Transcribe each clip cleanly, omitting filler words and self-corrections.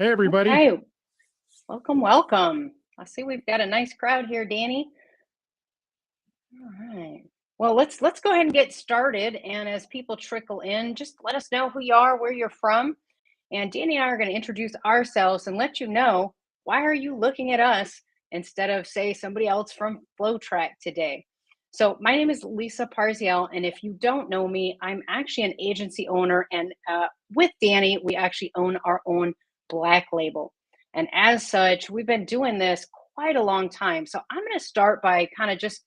Hey, everybody. Okay, welcome, welcome. I see we've got a nice crowd here, Danny. All right. Well, let's go ahead and get started. And as people trickle in, just let us know who you are, where you're from. And Danny and I are going to introduce ourselves and let you know why are you looking at us instead of say somebody else from FlowTrack today. So my name is Lisa Parziel, and if you don't know me, I'm actually an agency owner, and with Danny, we actually own our own Black Label. And as such, we've been doing this quite a long time. So I'm going to start by kind of just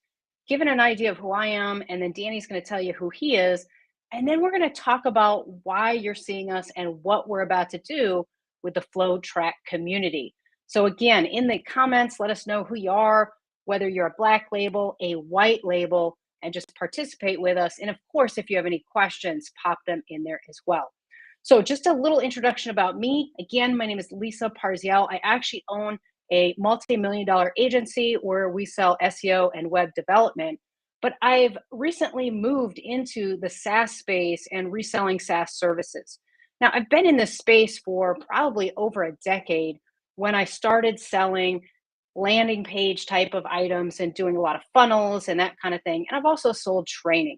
giving an idea of who I am, and then Danny's going to tell you who he is. And then we're going to talk about why you're seeing us and what we're about to do with the Flow Track community. So, again, in the comments, let us know who you are, whether you're a black label, a white label, and just participate with us. And of course, if you have any questions, pop them in there as well. So, just a little introduction about me. Again, my name is Lisa Parziel. I actually own a multi-million-dollar agency where we sell SEO and web development. But I've recently moved into the SaaS space and reselling SaaS services. Now, I've been in this space for probably over a decade when I started selling landing page type of items and doing a lot of funnels and that kind of thing. And I've also sold training.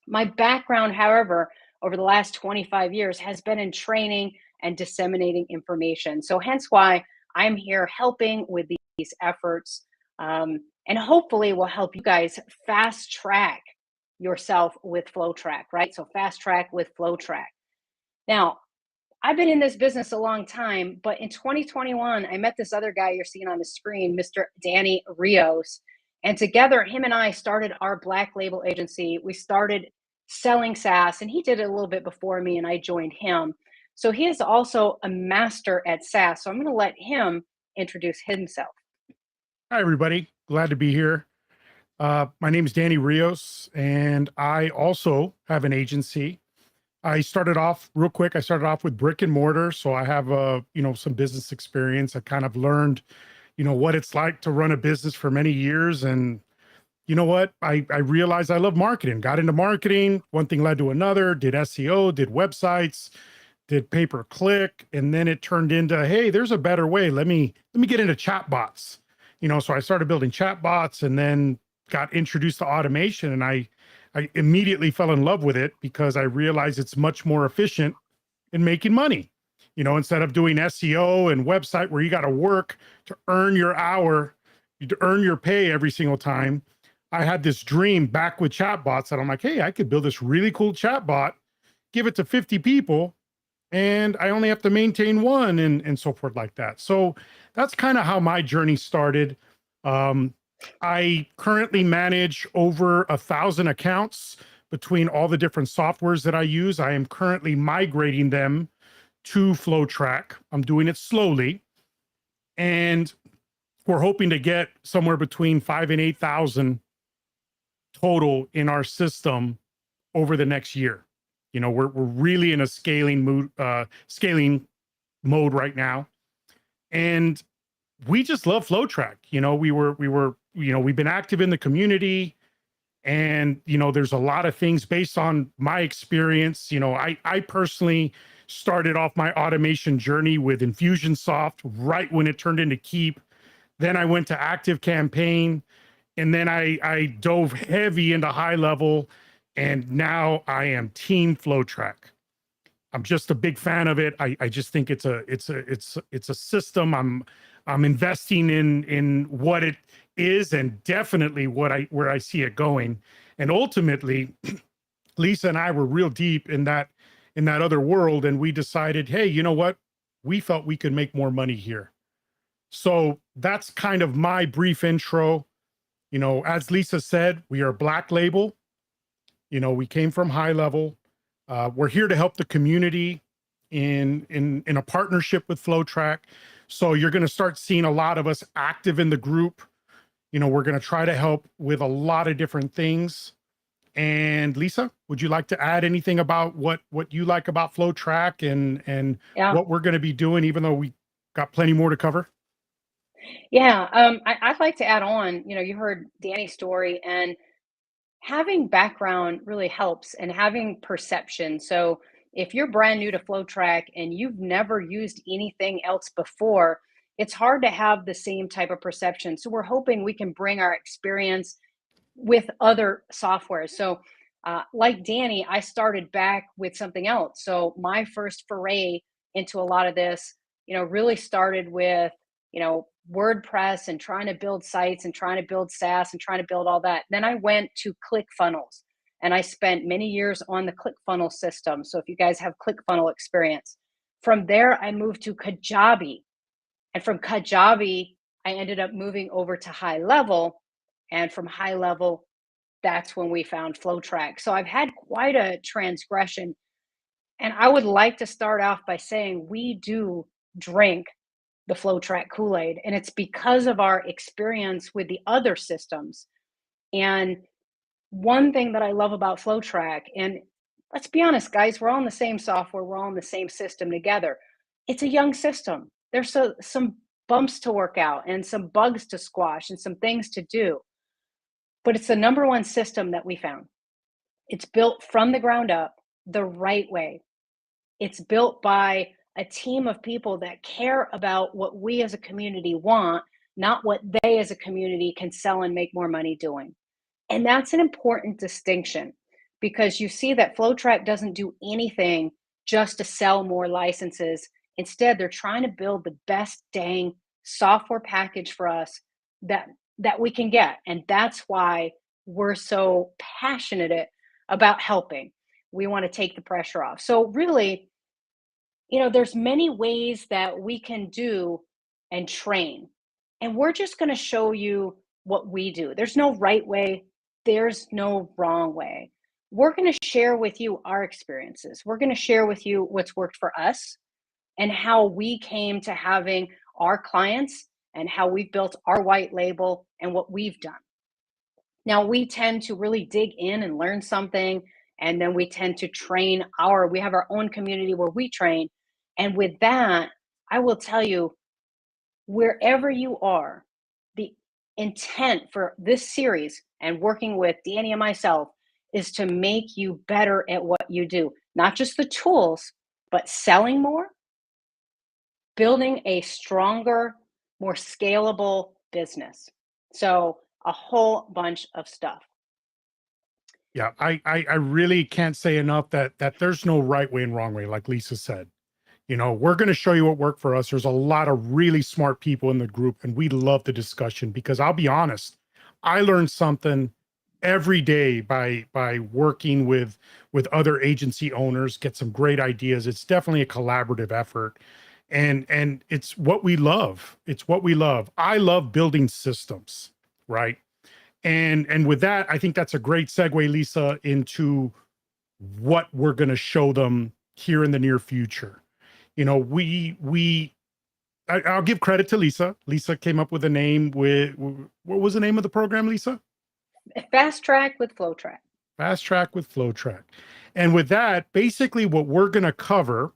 My background, however, over the last 25 years has been in training and disseminating information. So, hence why I'm here helping with these efforts, and hopefully will help you guys fast track yourself with FlowTrack, right? So, fast track with FlowTrack. Now, I've been in this business a long time, but in 2021, I met this other guy you're seeing on the screen, Mr. Danny Rios. And together, him and I started our Black Label agency. We started selling SaaS, and he did it a little bit before me, and I joined him. So he is also a master at SaaS. So I'm going to let him introduce himself. Hi, everybody. Glad to be here. My name is Danny Rios, and I also have an agency. I started off real quick. I started off with brick and mortar, so I have some business experience. I kind of learned, what it's like to run a business for many years, and you know what? I realized I love marketing. Got into marketing. One thing led to another. Did SEO, did websites, did pay per click, and then it turned into, hey, there's a better way. Let me get into chatbots. So I started building chatbots, and then got introduced to automation, and I immediately fell in love with it because I realized it's much more efficient in making money. Instead of doing SEO and website where you got to work to earn your hour, to earn your pay every single time. I had this dream back with chatbots that I'm like, hey, I could build this really cool chatbot, give it to 50 people, and I only have to maintain one, and so forth like that. So that's kind of how my journey started. Um, I currently manage over 1,000 accounts between all the different softwares that I use. I am currently migrating them to FlowTrack. I'm doing it slowly, and we're hoping to get somewhere between 5 and 8,000 total in our system over the next year. We're really in a scaling mode right now, and we just love FlowTrack. We've been active in the community, and there's a lot of things based on my experience. I personally started off my automation journey with Infusionsoft right when it turned into Keep. Then I went to Active Campaign, and then I dove heavy into high level, and now I am Team FlowTrack. I'm just a big fan of it. I just think it's a system. I'm investing in what it is, and definitely where I see it going. And ultimately, Lisa and I were real deep in that other world, and we decided, hey, you know what? We felt we could make more money here. So that's kind of my brief intro. As Lisa said, we are Black Label. We came from high level. We're here to help the community in a partnership with FlowTrack. So you're going to start seeing a lot of us active in the group. We're going to try to help with a lot of different things. And Lisa, would you like to add anything about what you like about FlowTrack and Yeah. what we're going to be doing, even though we got plenty more to cover? Yeah. I'd like to add on, you heard Danny's story, and having background really helps, and having perception. So if you're brand new to FlowTrack and you've never used anything else before, it's hard to have the same type of perception. So we're hoping we can bring our experience with other software. So, like Danny, I started back with something else. So my first foray into a lot of this, really started with, WordPress and trying to build sites and trying to build SaaS and trying to build all that. Then I went to ClickFunnels and I spent many years on the ClickFunnels system. So if you guys have ClickFunnel experience, from there I moved to Kajabi, and from Kajabi I ended up moving over to High Level, and from High Level, that's when we found FlowTrack. So I've had quite a transgression. And I would like to start off by saying we do drink the FlowTrack Kool-Aid, and it's because of our experience with the other systems. And one thing that I love about FlowTrack, and let's be honest, guys, we're all in the same software, we're all in the same system together. It's a young system. There's some bumps to work out and some bugs to squash and some things to do. But it's the number one system that we found. It's built from the ground up the right way. It's built by a team of people that care about what we as a community want, not what they as a community can sell and make more money doing. And that's an important distinction, because you see that FlowTrack doesn't do anything just to sell more licenses. Instead, they're trying to build the best dang software package for us that we can get. And that's why we're so passionate about helping. We want to take the pressure off. So really, there's many ways that we can do and train. And we're just going to show you what we do. There's no right way, there's no wrong way. We're going to share with you our experiences. We're going to share with you what's worked for us and how we came to having our clients and how we've built our white label and what we've done. Now, we tend to really dig in and learn something, and then we tend to we have our own community where we train. And with that, I will tell you, wherever you are, the intent for this series and working with Danny and myself is to make you better at what you do, not just the tools, but selling more, building a stronger, more scalable business. So a whole bunch of stuff. Yeah, I really can't say enough that there's no right way and wrong way, like Lisa said. We're going to show you what worked for us. There's a lot of really smart people in the group, and we love the discussion, because I'll be honest, I learned something every day by working with other agency owners, get some great ideas. It's definitely a collaborative effort. And it's what we love. It's what we love. I love building systems, right? And with that, I think that's a great segue, Lisa, into what we're going to show them here in the near future. I'll give credit to Lisa. Lisa came up with a name. What was the name of the program, Lisa? Fast Track with FlowTrack. Fast Track with FlowTrack. And with that, basically what we're going to cover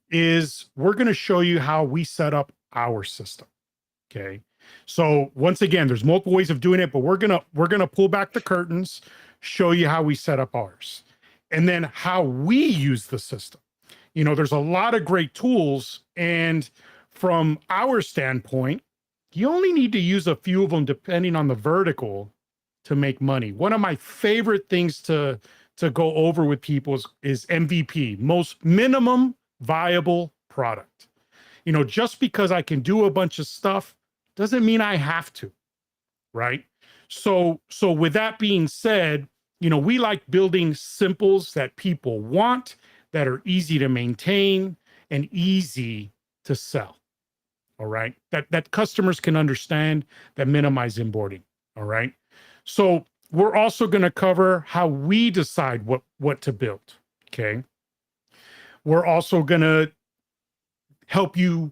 is we're going to show you how we set up our system. Okay. So once again, there's multiple ways of doing it, but we're gonna pull back the curtains, show you how we set up ours, and then how we use the system. There's a lot of great tools, and from our standpoint, you only need to use a few of them depending on the vertical to make money. One of my favorite things to go over with people is MVP, most minimum viable product. Just because I can do a bunch of stuff doesn't mean I have to, right? So with that being said, we like building simples that people want, that are easy to maintain and easy to sell. All right. That customers can understand, that minimize onboarding. All right. So we're also going to cover how we decide what to build. Okay. We're also going to help you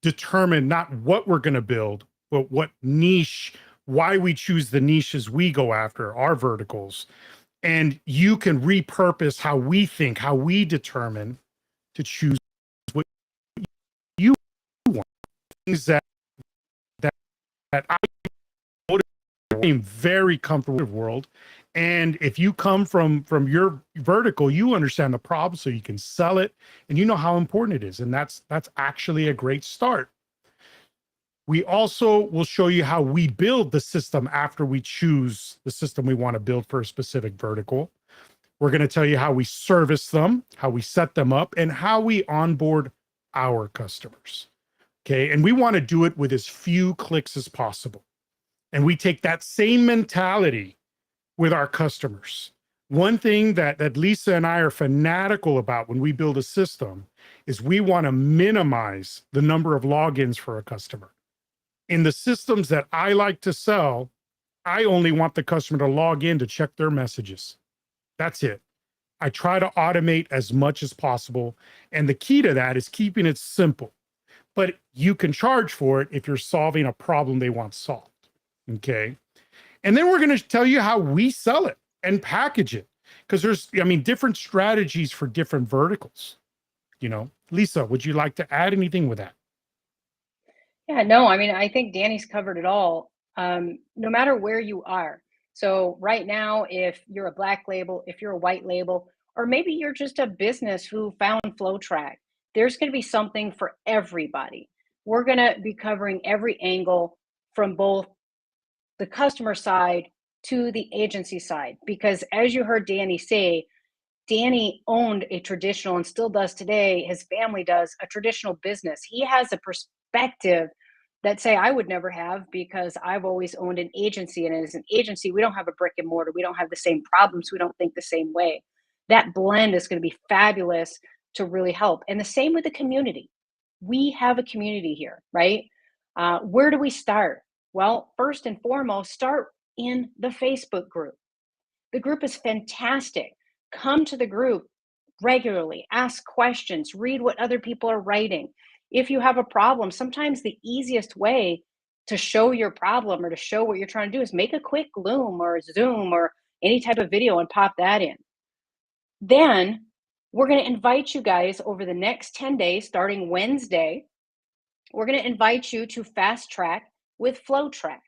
determine not what we're going to build, but what niche, why we choose the niches we go after, our verticals. And you can repurpose how we think, how we determine to choose what you want. Things that I am very comfortable with the world. And if you come from your vertical, you understand the problem so you can sell it and you know how important it is. And that's actually a great start. We also will show you how we build the system after we choose the system we want to build for a specific vertical. We're going to tell you how we service them, how we set them up, and how we onboard our customers. Okay. And we want to do it with as few clicks as possible. And we take that same mentality with our customers. One thing that Lisa and I are fanatical about when we build a system is we want to minimize the number of logins for a customer. In the systems that I like to sell, I only want the customer to log in to check their messages. That's it. I try to automate as much as possible. And the key to that is keeping it simple. But you can charge for it if you're solving a problem they want solved. Okay. And then we're going to tell you how we sell it and package it. Because there's, different strategies for different verticals. Lisa, would you like to add anything with that? Yeah, no, I mean, I think Danny's covered it all. No matter where you are. So right now, if you're a black label, if you're a white label, or maybe you're just a business who found FlowTrack, there's going to be something for everybody. We're going to be covering every angle from both the customer side to the agency side, because as you heard Danny say, Danny owned a traditional and still does today, his family does, a traditional business. He has a perspective that say I would never have, because I've always owned an agency, and as an agency we don't have a brick and mortar, we don't have the same problems, we don't think the same way. That blend is going to be fabulous to really help. And the same with the community. We have a community here, right? Where do we start? Well, first and foremost, start in the Facebook group. The group is fantastic. Come to the group regularly, ask questions, read what other people are writing. If you have a problem, sometimes the easiest way to show your problem or to show what you're trying to do is make a quick Loom or Zoom or any type of video and pop that in. Then we're going to invite you guys over the next 10 days, starting Wednesday. We're going to invite you to Fast Track with FlowTrack.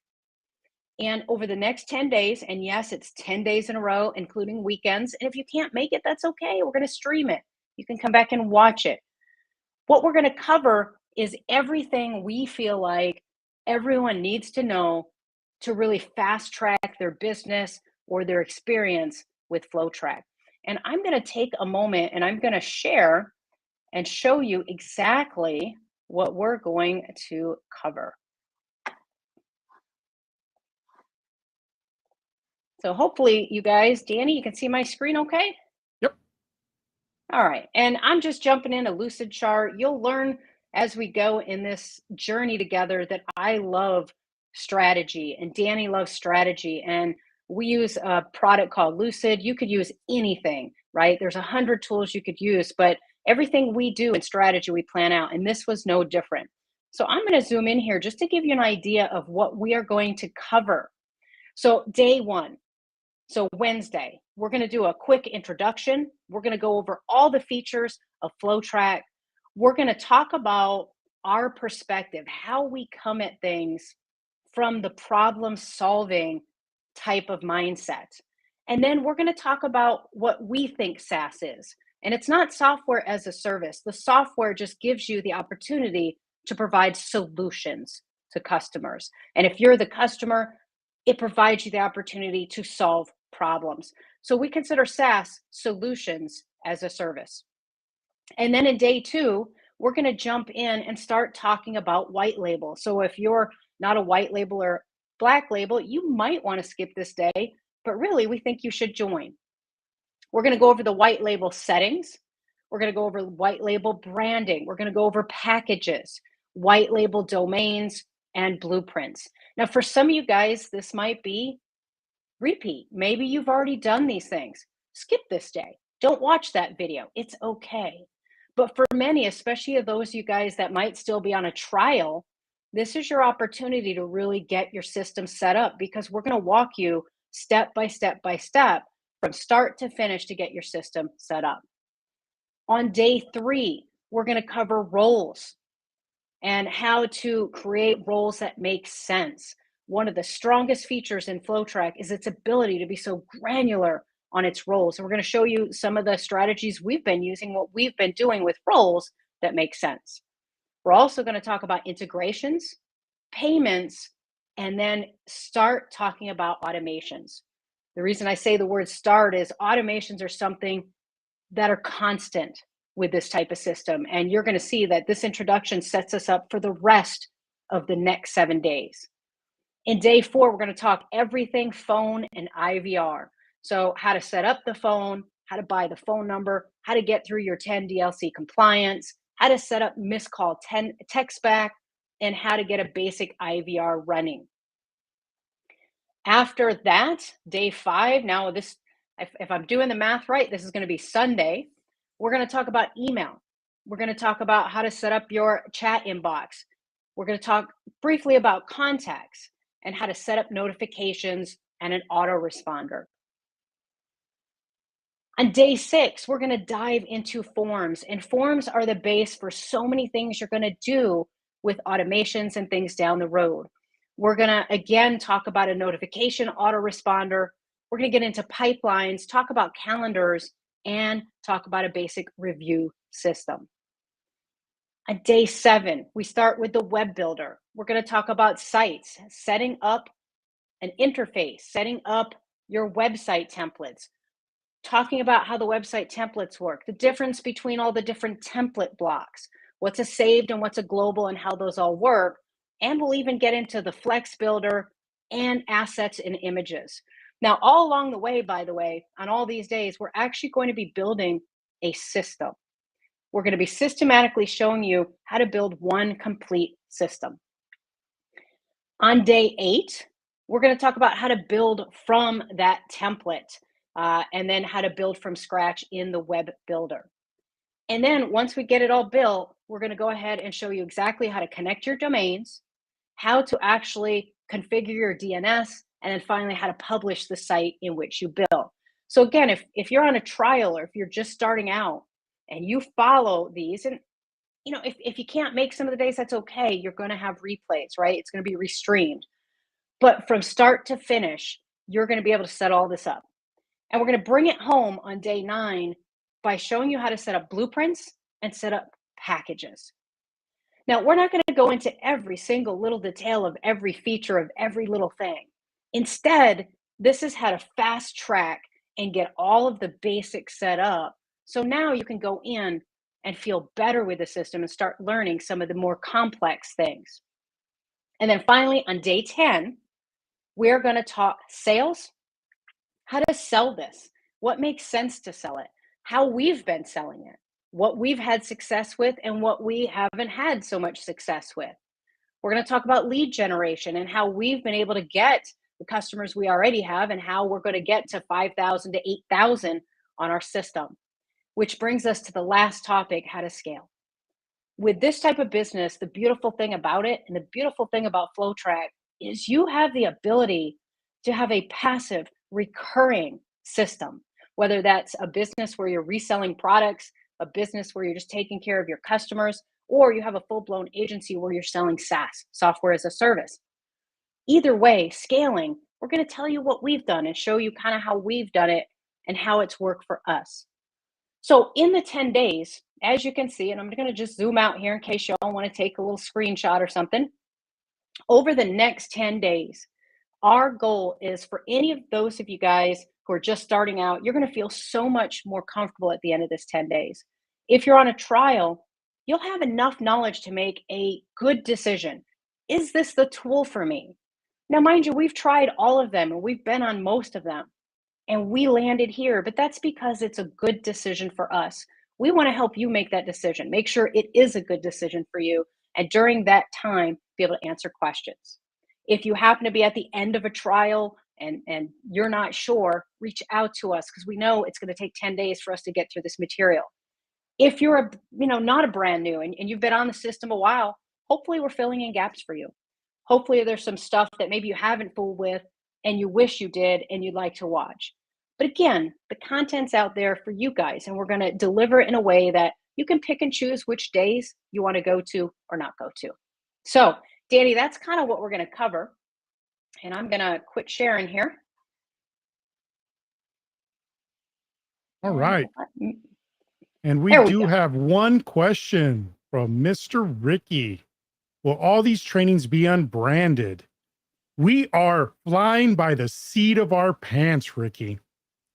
And over the next 10 days, and yes, it's 10 days in a row, including weekends. And if you can't make it, that's okay. We're going to stream it. You can come back and watch it. What we're going to cover is everything we feel like everyone needs to know to really fast track their business or their experience with FlowTrack. And I'm going to take a moment and I'm going to share and show you exactly what we're going to cover. So hopefully you guys, Danny, you can see my screen okay? Yep. All right. And I'm just jumping in a lucid chart. You'll learn as we go in this journey together that I love strategy and Danny loves strategy. And we use a product called Lucid. You could use anything, right? There's 100 tools you could use, but everything we do in strategy, we plan out. And this was no different. So I'm going to zoom in here just to give you an idea of what we are going to cover. So day one. So Wednesday, we're going to do a quick introduction. We're going to go over all the features of FlowTrack. We're going to talk about our perspective, how we come at things from the problem solving type of mindset. And then we're going to talk about what we think SaaS is. And it's not software as a service. The software just gives you the opportunity to provide solutions to customers. And if you're the customer, it provides you the opportunity to solve problems. So we consider SaaS solutions as a service. And then in day two, we're going to jump in and start talking about white label. So if you're not a white label or black label, you might want to skip this day, but really we think you should join. We're going to go over the white label settings. We're going to go over white label branding. We're going to go over packages, white label domains, and blueprints. Now, for some of you guys, this might be repeat. Maybe you've already done these things. Skip this day. Don't watch that video. It's okay. But for many, especially of those of you guys that might still be on a trial, this is your opportunity to really get your system set up, because we're going to walk you step by step by step from start to finish to get your system set up. On day three, we're going to cover roles and how to create roles that make sense. one of the strongest features in FlowTrack is its ability to be so granular on its roles. And we're going to show you some of the strategies we've been using, what we've been doing with roles that make sense. We're also going to talk about integrations, payments, and then start talking about automations. The reason I say the word start is automations are something that are constant with this type of system. And you're going to see that this introduction sets us up for the rest of the next 7 days. In day 4, we're going to talk everything phone and IVR. So how to set up the phone, how to buy the phone number, how to get through your 10 DLC compliance, how to set up missed call 10 text back, and how to get a basic IVR running. After that, day 5, now this, if I'm doing the math right, this is going to be Sunday. We're going to talk about email. We're going to talk about how to set up your chat inbox. We're going to talk briefly about contacts and how to set up notifications and an autoresponder. On day 6, we're going to dive into forms, and forms are the base for so many things you're going to do with automations and things down the road. We're going to, again, talk about a notification autoresponder. We're going to get into pipelines, talk about calendars, and talk about a basic review system. On day 7, we start with the web builder. We're going to talk about sites, setting up an interface, setting up your website templates, talking about how the website templates work, the difference between all the different template blocks, what's a saved and what's a global and how those all work. And we'll even get into the Flex Builder and assets and images. Now, all along the way, by the way, on all these days, we're actually going to be building a system. We're going to be systematically showing you how to build one complete system. On day 8, we're going to talk about how to build from that template and then how to build from scratch in the web builder. And then once we get it all built, we're going to go ahead and show you exactly how to connect your domains, how to actually configure your DNS, and then finally how to publish the site in which you build. So again, if you're on a trial or if you're just starting out and you follow these, and if you can't make some of the days, that's okay. You're going to have replays, right? It's going to be restreamed. But from start to finish, you're going to be able to set all this up. And we're going to bring it home on day 9 by showing you how to set up blueprints and set up packages. Now, we're not going to go into every single little detail of every feature of every little thing. Instead, this is how to fast track and get all of the basics set up. So now you can go in and feel better with the system and start learning some of the more complex things. And then finally, on day 10, we're going to talk sales, how to sell this, what makes sense to sell it, how we've been selling it, what we've had success with, and what we haven't had so much success with. We're going to talk about lead generation and how we've been able to get the customers we already have and how we're going to get to 5,000 to 8,000 on our system, which brings us to the last topic, how to scale. With this type of business, the beautiful thing about it and the beautiful thing about FlowTrack is you have the ability to have a passive, recurring system, whether that's a business where you're reselling products, a business where you're just taking care of your customers, or you have a full-blown agency where you're selling SaaS, software as a service. Either way, scaling, we're going to tell you what we've done and show you kind of how we've done it and how it's worked for us. So in the 10 days, as you can see, and I'm going to just zoom out here in case y'all want to take a little screenshot or something. Over the next 10 days, our goal is for any of those of you guys who are just starting out, you're going to feel so much more comfortable at the end of this 10 days. If you're on a trial, you'll have enough knowledge to make a good decision. Is this the tool for me? Now, mind you, we've tried all of them and we've been on most of them and we landed here, but that's because it's a good decision for us. We want to help you make that decision, make sure it is a good decision for you. And during that time, be able to answer questions. If you happen to be at the end of a trial and you're not sure, reach out to us because we know it's going to take 10 days for us to get through this material. If you're not a brand new and you've been on the system a while, hopefully we're filling in gaps for you. Hopefully there's some stuff that maybe you haven't fooled with and you wish you did and you'd like to watch. But again, the content's out there for you guys, and we're going to deliver it in a way that you can pick and choose which days you want to go to or not go to. So, Danny, that's kind of what we're going to cover. And I'm gonna quit sharing here. All And right. And we there we do go. have one question from Mr. Ricky. Will all these trainings be unbranded? We are flying by the seat of our pants, Ricky.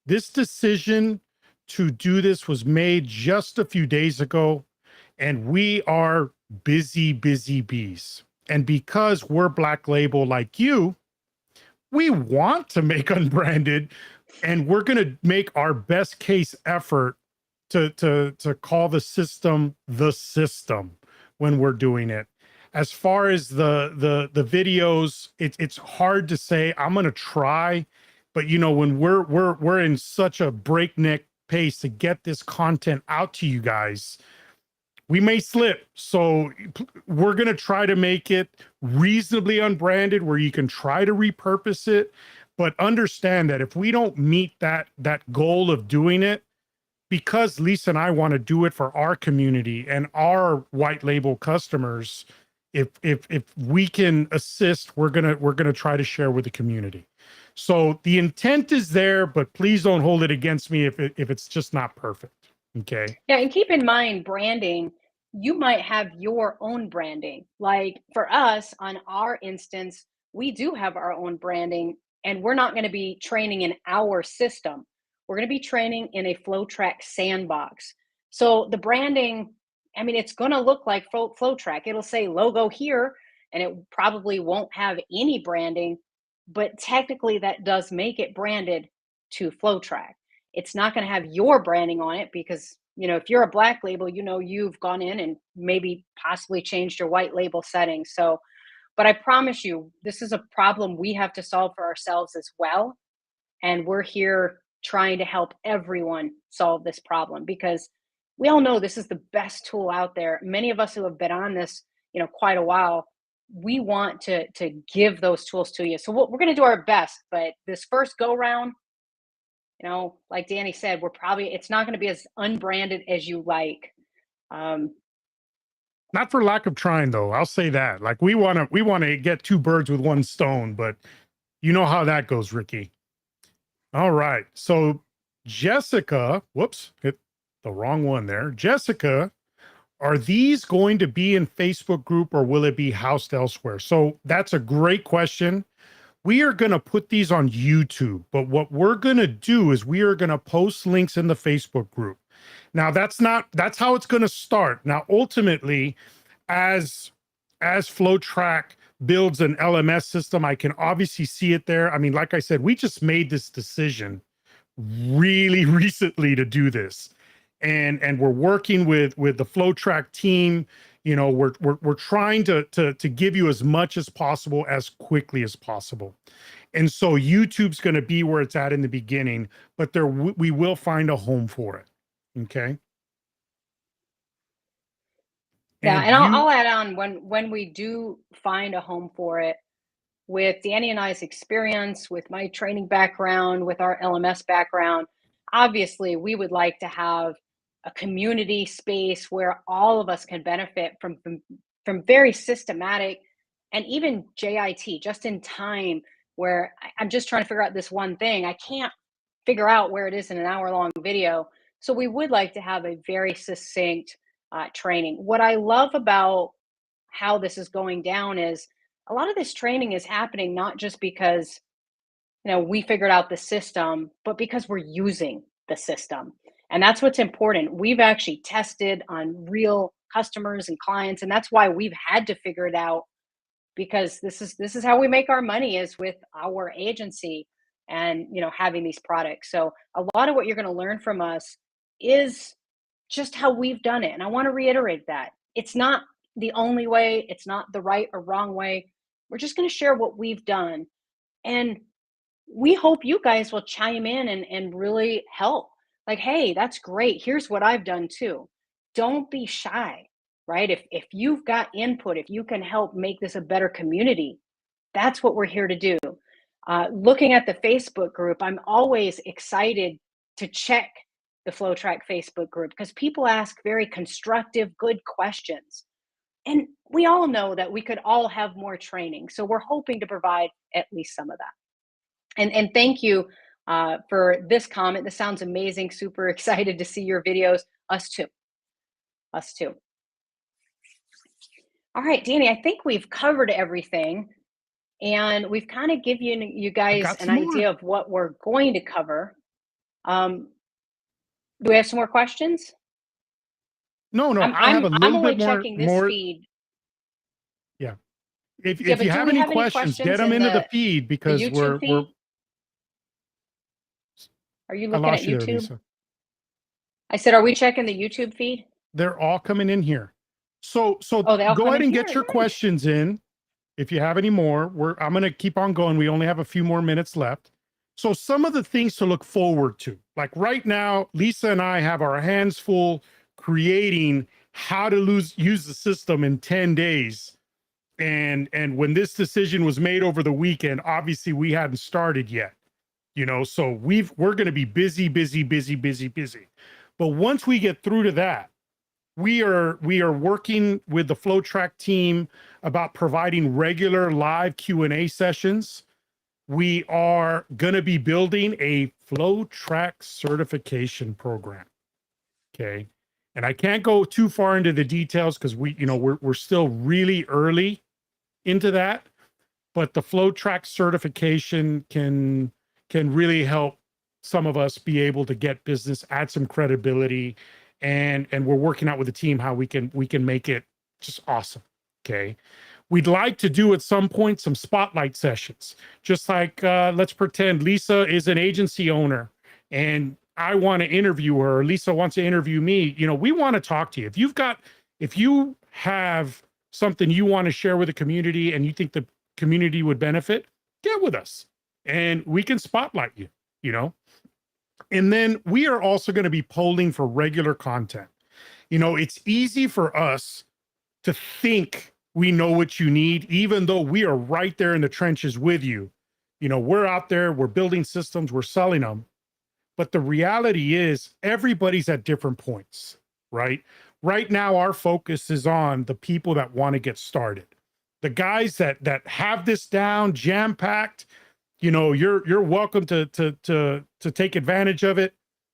This decision to do this was made just a few days ago, and we are busy, busy bees. And because we're Black Label like you, we want to make unbranded, and we're going to make our best case effort to call the system when we're doing it. As far as the videos, it's hard to say. I'm going to try, but you know, when we're in such a breakneck pace to get this content out to you guys, we may slip. So we're going to try to make it reasonably unbranded where you can try to repurpose it, but understand that if we don't meet that goal of doing it, because Lisa and I want to do it for our community and our white label customers, if we can assist, we're gonna try to share with the community. So the intent is there, but please don't hold it against me if it's just not perfect. Okay. Yeah, and keep in mind branding, you might have your own branding. Like for us, on our instance, we do have our own branding, and we're not going to be training in our system. We're going to be training in a FlowTrack sandbox. So the branding, I mean, it's going to look like FlowTrack. It'll say logo here, and it probably won't have any branding, but technically that does make it branded to FlowTrack. It's not going to have your branding on it because, you know, if you're a Black Label, you know, you've gone in and maybe possibly changed your white label settings. So, but I promise you, this is a problem we have to solve for ourselves as well. And we're here trying to help everyone solve this problem because we all know this is the best tool out there. Many of us who have been on this, you know, quite a while, we want to give those tools to you. So we're going to do our best, but this first go round, you know, like Danny said, it's not going to be as unbranded as you like. Um, Not for lack of trying though. I'll say that. Like we want to get two birds with one stone, but you know how that goes, Ricky. All right. So Jessica, whoops, hit the wrong one there. Jessica, are these going to be in Facebook group or will it be housed elsewhere? So that's a great question. We are going to put these on YouTube, but what we're going to do is we are going to post links in the Facebook group. Now that's how it's going to start. Now ultimately, as FlowTrack builds an LMS system, I can obviously see it there. I mean, like I said, we just made this decision really recently to do this, and we're working with the FlowTrack team. You know, we're trying to give you as much as possible as quickly as possible. And so YouTube's going to be where it's at in the beginning, but we will find a home for it. Okay. yeah, And and you I'll add on when we do find a home for it. With Danny and I's experience, with my training background, with our LMS background, obviously we would like to have a community space where all of us can benefit from very systematic and even JIT, just in time, where I'm just trying to figure out this one thing. I can't figure out where it is in an hour long video. So we would like to have a very succinct training. What I love about how this is going down is a lot of this training is happening not just because, you know, we figured out the system, but because we're using the system. And that's what's important. We've actually tested on real customers and clients, and that's why we've had to figure it out, because this is how we make our money, is with our agency and, you know, having these products. So a lot of what you're going to learn from us is just how we've done it. And I want to reiterate that it's not the only way, it's not the right or wrong way. We're just going to share what we've done. And we hope you guys will chime in and really help. Like, hey, that's great. Here's what I've done too. Don't be shy, right? If you've got input, if you can help make this a better community, that's what we're here to do. Looking at the Facebook group, I'm always excited to check the FlowTrack Facebook group because people ask very constructive, good questions. And we all know that we could all have more training. So we're hoping to provide at least some of that. And thank you for this comment. This sounds amazing. Super excited to see your videos. Us too. Us too. All right, Danny, I think we've covered everything. And we've kind of given you I guys got an some more. idea of what we're going to cover. Um, do we have some more questions? No, no, I'm I have I'm a I'm little only bit checking this more. feed. Yeah. Yeah, If but you do have we any have any questions, get questions them in into the the feed because YouTube we're feed? Are you I looking at lost you there, YouTube? Lisa. I said, are we checking the YouTube feed? They're all coming in here. So Oh, they all go come ahead in and here. get your Nice. questions in. If you have any more, I'm going to keep on going. We only have a few more minutes left. So some of the things to look forward to, like right now, Lisa and I have our hands full creating how to use the system in 10 days. And when this decision was made over the weekend, obviously we hadn't started yet, so we're going to be busy, busy, busy, busy, busy. But once we get through to that, we are working with the FlowTrack team about providing regular live Q&A sessions. We are going to be building a FlowTrack certification program. Okay. And I can't go too far into the details because we're still really early into that, but the FlowTrack certification can really help some of us be able to get business, add some credibility, and we're working out with the team how we can make it just awesome. Okay. We'd like to do at some point some spotlight sessions, just like let's pretend Lisa is an agency owner and I want to interview her, or Lisa wants to interview me. We want to talk to you. If you have something you want to share with the community and you think the community would benefit, get with us and we can spotlight you, you know. And then we are also going to be polling for regular content. It's easy for us to think we know what you need, even though we are right there in the trenches with you. We're out there, we're building systems, we're selling them. But the reality is everybody's at different points, right? Right now, our focus is on the people that want to get started. The guys that have this down, jam-packed, you're welcome to take advantage of it.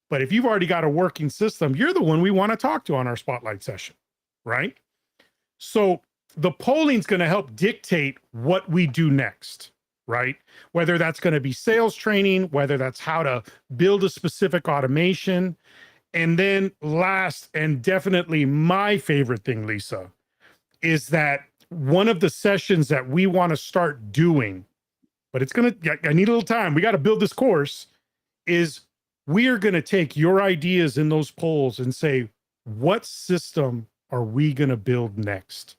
But if you've already got a working system, you're the one we want to talk to on our spotlight session, right? So the polling's going to help dictate what we do next, right? Whether that's going to be sales training, whether that's how to build a specific automation. And then last and definitely my favorite thing, Lisa, is that one of the sessions that we want to start doing, but I need a little time. We got to build this course, is we are going to take your ideas in those polls and say, what system are we going to build next?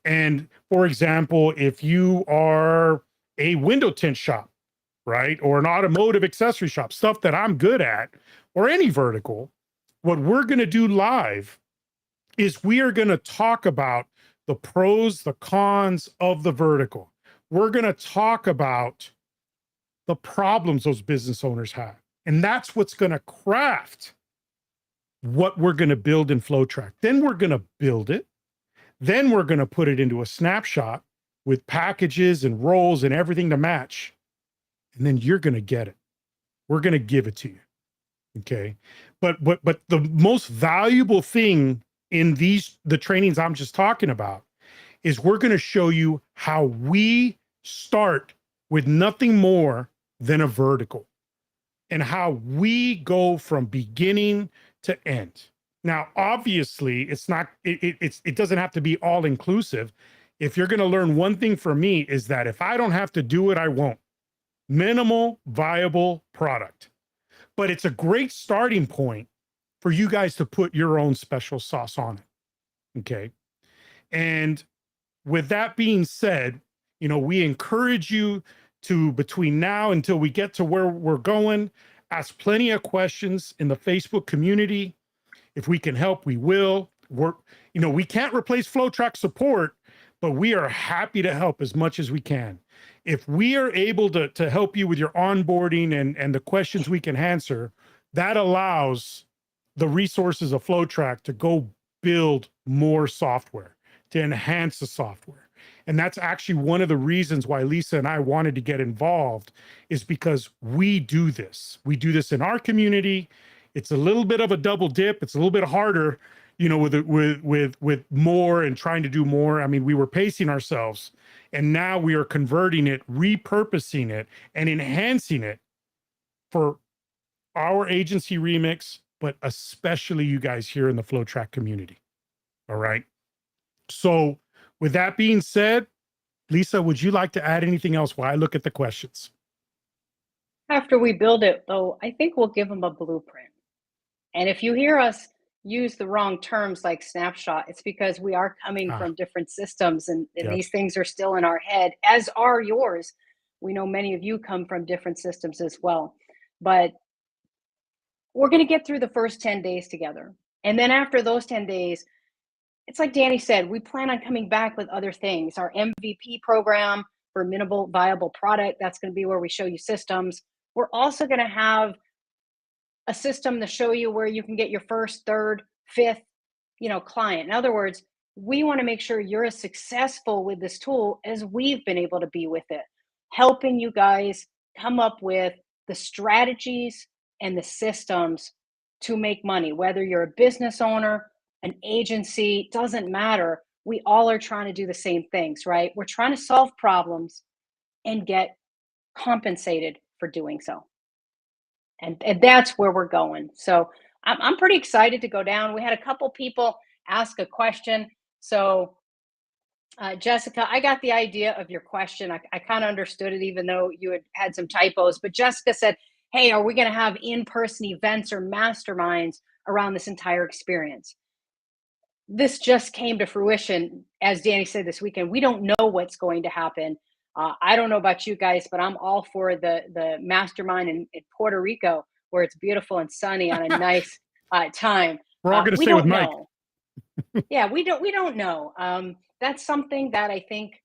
And for example, if you are a window tint shop, right, or an automotive accessory shop, stuff that I'm good at, or any vertical, what we're going to do live is we are going to talk about the pros, the cons of the vertical. We're going to talk about the problems those business owners have. And that's what's going to craft what we're going to build in FlowTrack. Then we're going to build it. Then we're going to put it into a snapshot with packages and roles and everything to match. And then you're going to get it. We're going to give it to you. Okay. But the most valuable thing in the trainings I'm just talking about is we're going to show you how we start with nothing more than a vertical and how we go from beginning to end. Now, obviously, it doesn't have to be all inclusive. If you're going to learn one thing from me is that if I don't have to do it, I won't. Minimal viable product. But it's a great starting point for you guys to put your own special sauce on it. Okay. And with that being said, we encourage you to, between now until we get to where we're going, ask plenty of questions in the Facebook community. If we can help, we will. We can't replace FlowTrack support, but we are happy to help as much as we can. If we are able to help you with your onboarding and the questions we can answer, that allows the resources of FlowTrack to go build more software. to enhance the software. And that's actually one of the reasons why Lisa and I wanted to get involved, is because we do this. We do this in our community. It's a little bit of a double dip. It's a little bit harder, you know, with more and trying to do more. I mean, we were pacing ourselves, and now we are converting it, repurposing it, and enhancing it for our agency Remix, but especially you guys here in the FlowTrack community. All right. So with that being said, Lisa, would you like to add anything else while I look at the questions? After we build it, though, I think we'll give them a blueprint. And if you hear us use the wrong terms like snapshot, it's because we are coming from different systems, and Yep. these things are still in our head, as are yours. We know many of you come from different systems as well. But we're going to get through the first 10 days together. And then after those 10 days, it's like Danny said, we plan on coming back with other things. Our MVP program for minimal viable product, that's going to be where we show you systems. We're also going to have a system to show you where you can get your first, third, fifth, client. In other words, we want to make sure you're as successful with this tool as we've been able to be with it, helping you guys come up with the strategies and the systems to make money. Whether you're a business owner, an agency, doesn't matter. We all are trying to do the same things, right? We're trying to solve problems and get compensated for doing so. And that's where we're going. So I'm pretty excited to go down. We had a couple people ask a question. So Jessica, I got the idea of your question. I kind of understood it, even though you had some typos. But Jessica said, hey, are we going to have in-person events or masterminds around this entire experience? This just came to fruition, as Danny said, this weekend. We don't know what's going to happen. I don't know about you guys, but I'm all for the mastermind in Puerto Rico, where it's beautiful and sunny on a nice time. We're all going to We stay with don't Mike. know. Yeah, we don't know. That's something that I think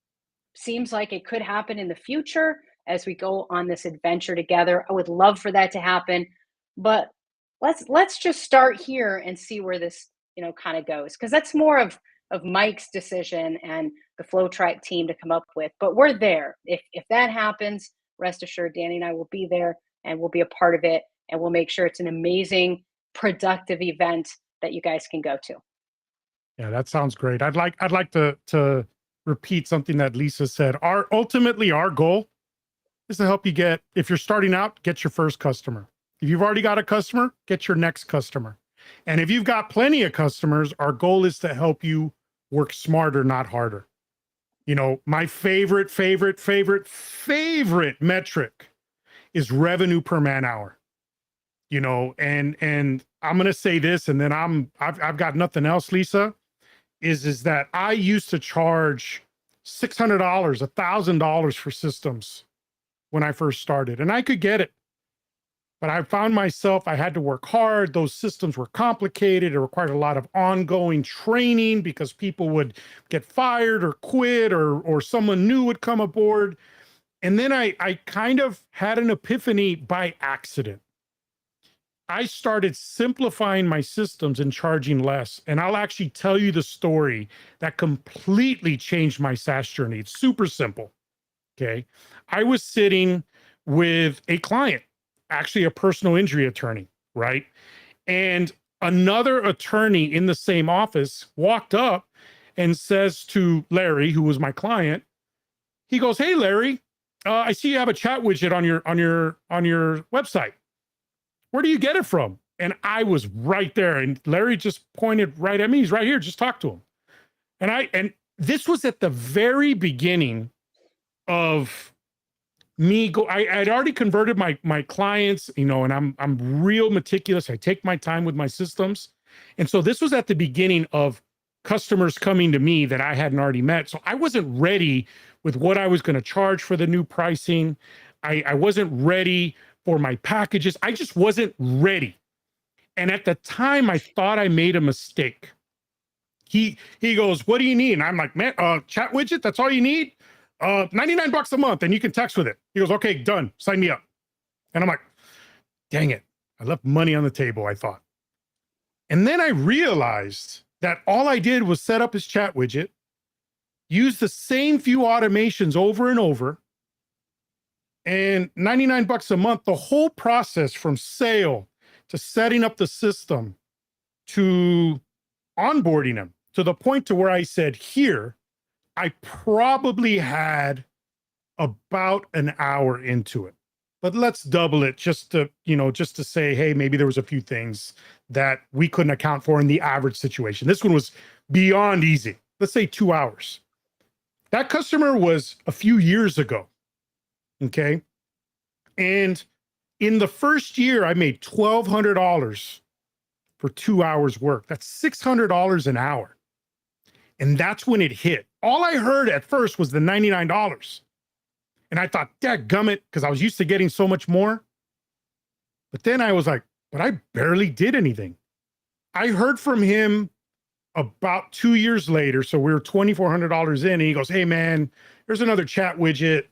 seems like it could happen in the future as we go on this adventure together. I would love for that to happen, but let's just start here and see where this kind of goes, because that's more of Mike's decision and the FlowTrack team to come up with. But we're there. If that happens, rest assured, Danny and I will be there, and we'll be a part of it, and we'll make sure it's an amazing, productive event that you guys can go to. Yeah, that sounds great. I'd like to repeat something that Lisa said. Ultimately our goal is to help you if you're starting out, get your first customer. If you've already got a customer, get your next customer. And if you've got plenty of customers, our goal is to help you work smarter, not harder. My favorite metric is revenue per man hour. And I'm going to say this, and then I've got nothing else, Lisa, is that I used to charge $600, $1,000 for systems when I first started, and I could get it. But I found myself, I had to work hard. Those systems were complicated. It required a lot of ongoing training because people would get fired or quit, or someone new would come aboard. And then I kind of had an epiphany by accident. I started simplifying my systems and charging less. And I'll actually tell you the story that completely changed my SaaS journey. It's super simple. Okay. I was sitting with a client, actually a personal injury attorney, right? And another attorney in the same office walked up and says to Larry, who was my client, he goes, "Hey, Larry, I see you have a chat widget on your website. Where do you get it from?" And I was right there, and Larry just pointed right at me. He's right here. Just talk to him. And this was at the very beginning of me I'd already converted my clients, and I'm real meticulous. I take my time with my systems. And so this was at the beginning of customers coming to me that I hadn't already met. So I wasn't ready with what I was going to charge for the new pricing. I wasn't ready for my packages. I just wasn't ready. And at the time, I thought I made a mistake. He goes, "What do you need?" And I'm like, "Man, chat widget, that's all you need? $99 a month, and you can text with it." He goes, "Okay, done. Sign me up." And I'm like, dang it. I left money on the table, I thought. And then I realized that all I did was set up his chat widget. use the same few automations over and over, and 99 bucks a month, the whole process from sale to setting up the system to onboarding them, to the point to where I said, here, I probably had about an hour into it. But let's double it just to, just to say, hey, maybe there was a few things that we couldn't account for in the average situation. This one was beyond easy. Let's say 2 hours. That customer was a few years ago. Okay. And in the first year, I made $1,200 for 2 hours work. That's $600 an hour. And that's when it hit. All I heard at first was the $99. And I thought, dadgummit, because I was used to getting so much more. But then I was like, but I barely did anything. I heard from him about 2 years later. So we were $2,400 in, and he goes, hey man, there's another chat widget.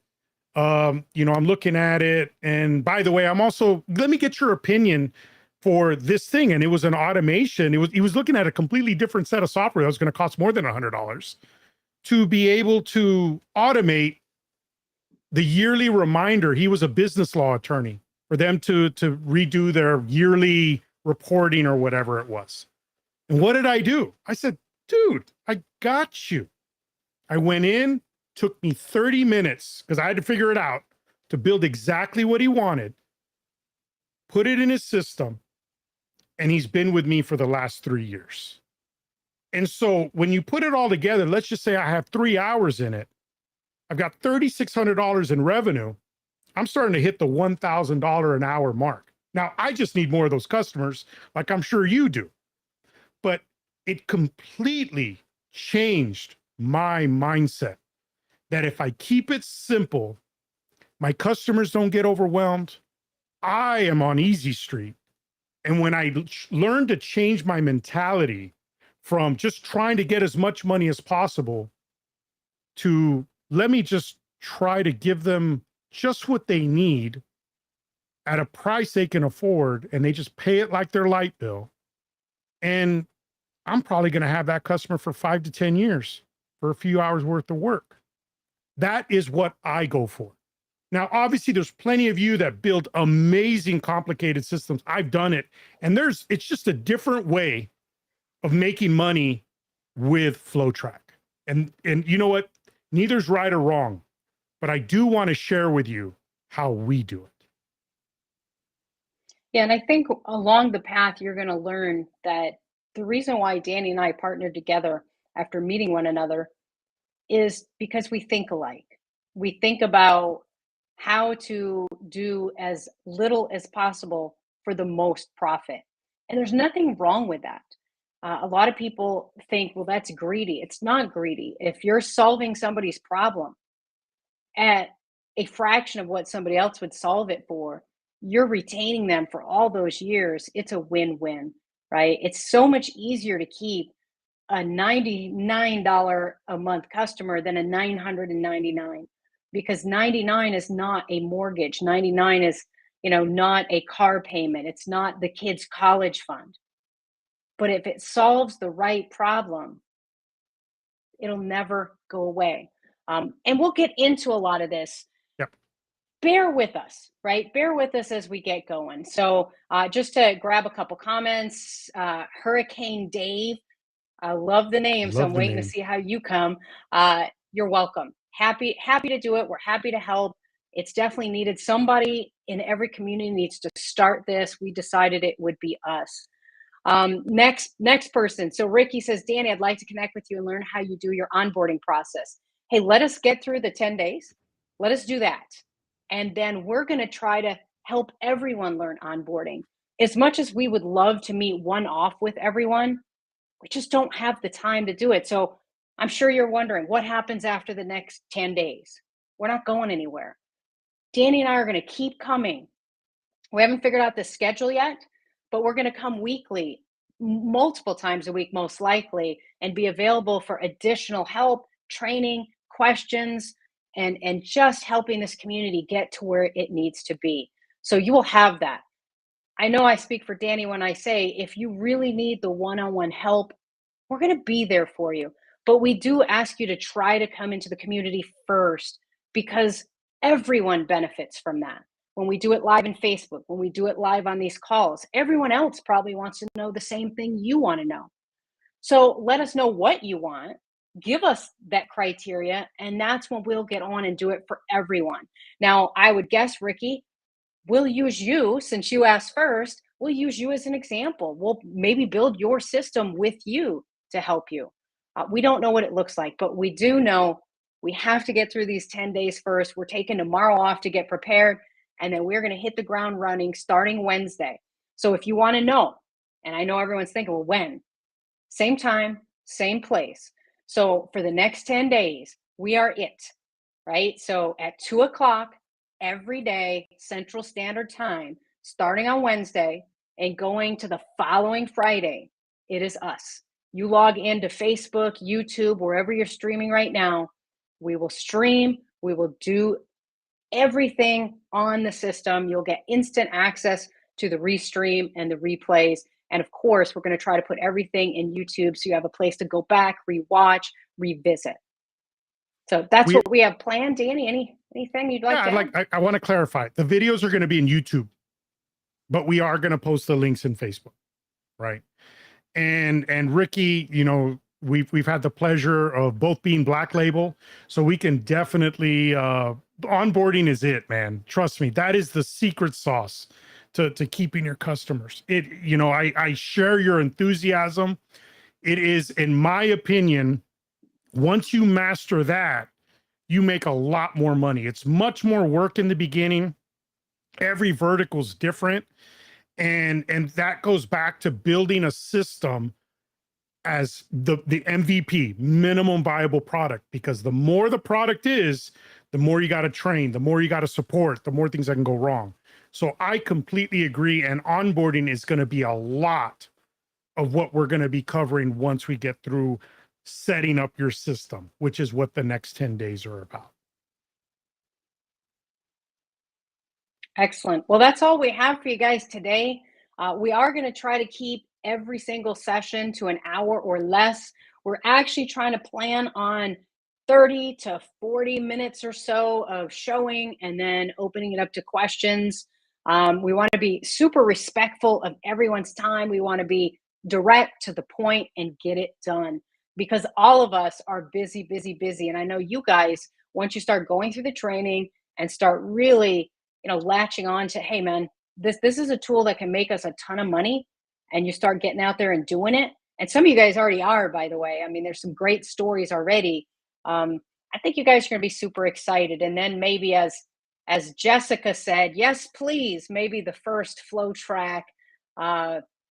I'm looking at it. And by the way, let me get your opinion for this thing. And it was an automation. He was looking at a completely different set of software that was going to cost more than $100 to be able to automate the yearly reminder. He was a business law attorney, for them to redo their yearly reporting or whatever it was. And what did I do? I said, dude, I got you. I went in, took me 30 minutes because I had to figure it out to build exactly what he wanted, put it in his system, and he's been with me for the last 3 years. And so when you put it all together, let's just say I have 3 hours in it. I've got $3,600 in revenue. I'm starting to hit the $1,000 an hour mark. Now, I just need more of those customers, like I'm sure you do. But it completely changed my mindset that if I keep it simple, my customers don't get overwhelmed. I am on easy street. And when I learned to change my mentality from just trying to get as much money as possible to let me just try to give them just what they need at a price they can afford, and they just pay it like their light bill. And I'm probably going to have that customer for 5 to 10 years for a few hours worth of work. That is what I go for. Now, obviously, there's plenty of you that build amazing, complicated systems. I've done it. And it's just a different way of making money with FlowTrack. And you know what? Neither's right or wrong, but I do want to share with you how we do it. Yeah, and I think along the path, you're going to learn that the reason why Danny and I partnered together after meeting one another is because we think alike. We think about how to do as little as possible for the most profit. And there's nothing wrong with that. A lot of people think, well, that's greedy. It's not greedy. If you're solving somebody's problem at a fraction of what somebody else would solve it for, you're retaining them for all those years. It's a win-win, right? It's so much easier to keep a $99 a month customer than a $999, because 99 is not a mortgage. 99 is, not a car payment. It's not the kid's college fund. But if it solves the right problem, it'll never go away. And we'll get into a lot of this. Yep. Bear with us, right? Bear with us as we get going. So just to grab a couple comments, Hurricane Dave, I love the name, so I'm waiting to see how you come. You're welcome. Happy to do it. We're happy to help. It's definitely needed. Somebody in every community needs to start this. We decided it would be us. Next person. So Ricky says, Danny, I'd like to connect with you and learn how you do your onboarding process. Hey, let us get through the 10 days. Let us do that. And then we're going to try to help everyone learn onboarding. As much as we would love to meet one-off with everyone, we just don't have the time to do it. So I'm sure you're wondering what happens after the next 10 days. We're not going anywhere. Danny and I are going to keep coming. We haven't figured out the schedule yet, but we're going to come weekly, multiple times a week, most likely, and be available for additional help, training, questions, and just helping this community get to where it needs to be. So you will have that. I know I speak for Danny when I say, if you really need the one-on-one help, we're going to be there for you. But we do ask you to try to come into the community first because everyone benefits from that. When we do it live in Facebook, when we do it live on these calls, everyone else probably wants to know the same thing you want to know. So let us know what you want. Give us that criteria, and that's when we'll get on and do it for everyone. Now, I would guess, Ricky, we'll use you since you asked first. We'll use you as an example. We'll maybe build your system with you to help you. We don't know what it looks like, but we do know we have to get through these 10 days first. We're taking tomorrow off to get prepared, and then we're going to hit the ground running starting Wednesday. So if you want to know, and I know everyone's thinking, well, when? Same time, same place. So for the next 10 days, we are it, right? So at 2 o'clock every day, Central Standard Time, starting on Wednesday and going to the following Friday, it is us. You log into Facebook, YouTube, wherever you're streaming right now. We will stream, we will do everything on the system. You'll get instant access to the restream and the replays. And of course, we're going to try to put everything in YouTube so you have a place to go back, rewatch, revisit. So that's We what we have planned. Danny, anything you'd like yeah, to I'd add? like I want to clarify. The videos are going to be in YouTube, but we are going to post the links in Facebook, right? And Ricky, you know, we've had the pleasure of both being Black Label, so we can definitely onboarding is it, man. Trust me, that is the secret sauce to keeping your customers. It, you know, I share your enthusiasm. It is, in my opinion, once you master that, you make a lot more money. It's much more work in the beginning. Every vertical's different, and that goes back to building a system as the MVP, minimum viable product, because the more the product is, the more you got to train, the more you got to support, the more things that can go wrong. So I completely agree, and onboarding is going to be a lot of what we're going to be covering once we get through setting up your system, which is what the next 10 days are about. Excellent. Well, that's all we have for you guys today. We are going to try to keep every single session to an hour or less. We're actually trying to plan on 30 to 40 minutes or so of showing and then opening it up to questions. We want to be super respectful of everyone's time. We want to be direct to the point and get it done because all of us are busy, busy, busy. And I know you guys, once you start going through the training and start really latching on to, hey man, this is a tool that can make us a ton of money, and you start getting out there and doing it. And some of you guys already are, by the way. I mean, there's some great stories already. I think you guys are going to be super excited. And then maybe as Jessica said, yes, please, maybe the first flow track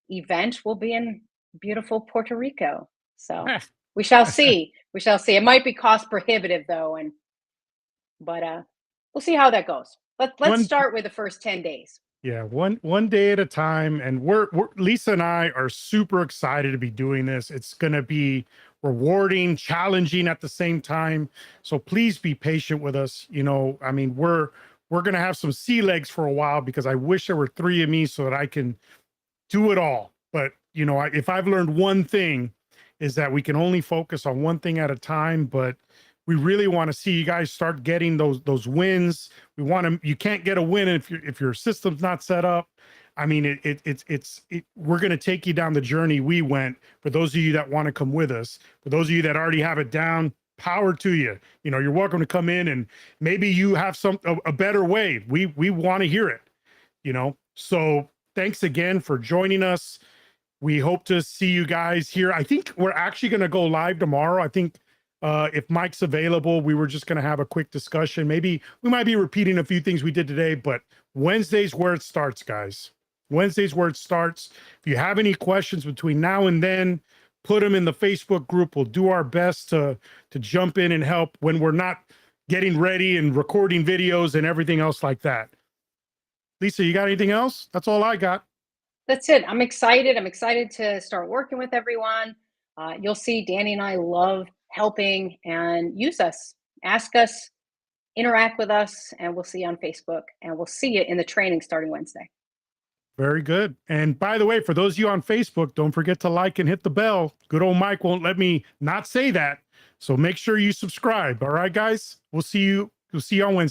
event will be in beautiful Puerto Rico. So we shall see. We shall see. It might be cost prohibitive though, but we'll see how that goes. Let's One start with the first 10 days. Yeah, one day at a time. And we're Lisa and I are super excited to be doing this. It's going to be rewarding, challenging at the same time. So please be patient with us. You know, I mean, we're going to have some sea legs for a while because I wish there were three of me so that I can do it all. But, you know, if I've learned one thing is that we can only focus on one thing at a time, but we really want to see you guys start getting those wins. We want to, you can't get a win if your system's not set up. I mean, we're going to take you down the journey we went. For those of you that want to come with us, for those of you that already have it down, power to you. You know, you're welcome to come in, and maybe you have a better way. We want to hear it, you know? So thanks again for joining us. We hope to see you guys here. I think we're actually going to go live tomorrow. I think if Mike's available, we were just going to have a quick discussion. Maybe we might be repeating a few things we did today, but Wednesday's where it starts, guys. Wednesday's where it starts. If you have any questions between now and then, put them in the Facebook group. We'll do our best to jump in and help when we're not getting ready and recording videos and everything else like that. Lisa, you got anything else? That's all I got. That's it. I'm excited. I'm excited to start working with everyone. You'll see Danny and I love helping, and use us, ask us, interact with us, and we'll see you on Facebook, and we'll see you in the training starting Wednesday. Very good. And by the way, for those of you on Facebook, don't forget to like and hit the bell. Good old Mike won't let me not say that. So make sure you subscribe. All right, guys. We'll see you on Wednesday.